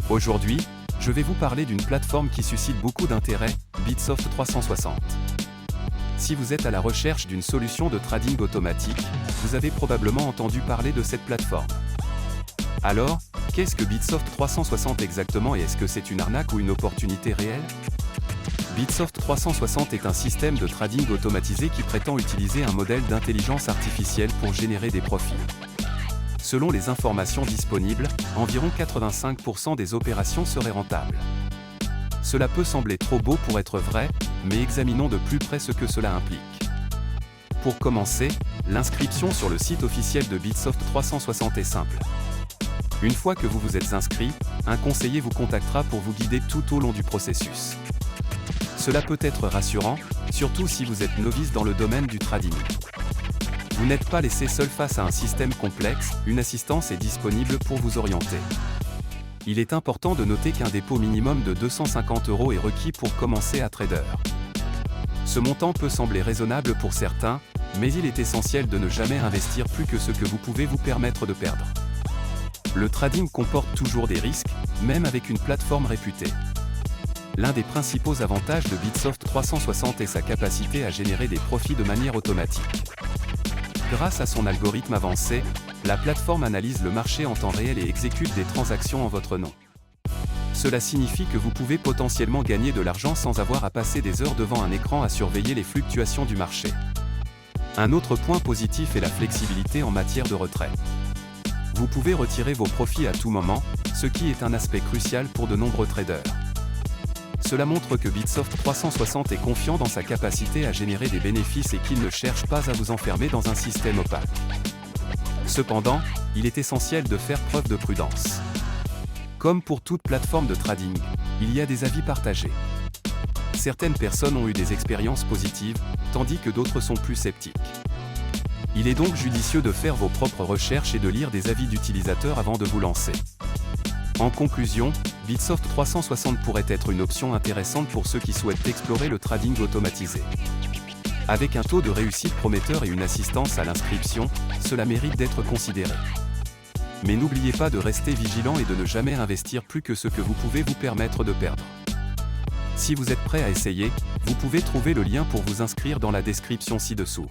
Aujourd'hui, je vais vous parler d'une plateforme qui suscite beaucoup d'intérêt, Bitsoft 360. Si vous êtes à la recherche d'une solution de trading automatique, vous avez probablement entendu parler de cette plateforme. Alors, qu'est-ce que Bitsoft 360 exactement et est-ce que c'est une arnaque ou une opportunité réelle? Bitsoft 360 est un système de trading automatisé qui prétend utiliser un modèle d'intelligence artificielle pour générer des profits. Selon les informations disponibles, environ 85% des opérations seraient rentables. Cela peut sembler trop beau pour être vrai, mais examinons de plus près ce que cela implique. Pour commencer, l'inscription sur le site officiel de Bitsoft 360 est simple. Une fois que vous vous êtes inscrit, un conseiller vous contactera pour vous guider tout au long du processus. Cela peut être rassurant, surtout si vous êtes novice dans le domaine du trading. Vous n'êtes pas laissé seul face à un système complexe, une assistance est disponible pour vous orienter. Il est important de noter qu'un dépôt minimum de 250 € est requis pour commencer à trader. Ce montant peut sembler raisonnable pour certains, mais il est essentiel de ne jamais investir plus que ce que vous pouvez vous permettre de perdre. Le trading comporte toujours des risques, même avec une plateforme réputée. L'un des principaux avantages de Bitsoft 360 est sa capacité à générer des profits de manière automatique. Grâce à son algorithme avancé, la plateforme analyse le marché en temps réel et exécute des transactions en votre nom. Cela signifie que vous pouvez potentiellement gagner de l'argent sans avoir à passer des heures devant un écran à surveiller les fluctuations du marché. Un autre point positif est la flexibilité en matière de retrait. Vous pouvez retirer vos profits à tout moment, ce qui est un aspect crucial pour de nombreux traders. Cela montre que Bitsoft 360 est confiant dans sa capacité à générer des bénéfices et qu'il ne cherche pas à vous enfermer dans un système opaque. Cependant, il est essentiel de faire preuve de prudence. Comme pour toute plateforme de trading, il y a des avis partagés. Certaines personnes ont eu des expériences positives, tandis que d'autres sont plus sceptiques. Il est donc judicieux de faire vos propres recherches et de lire des avis d'utilisateurs avant de vous lancer. En conclusion, Bitsoft 360 pourrait être une option intéressante pour ceux qui souhaitent explorer le trading automatisé. Avec un taux de réussite prometteur et une assistance à l'inscription, cela mérite d'être considéré. Mais n'oubliez pas de rester vigilant et de ne jamais investir plus que ce que vous pouvez vous permettre de perdre. Si vous êtes prêt à essayer, vous pouvez trouver le lien pour vous inscrire dans la description ci-dessous.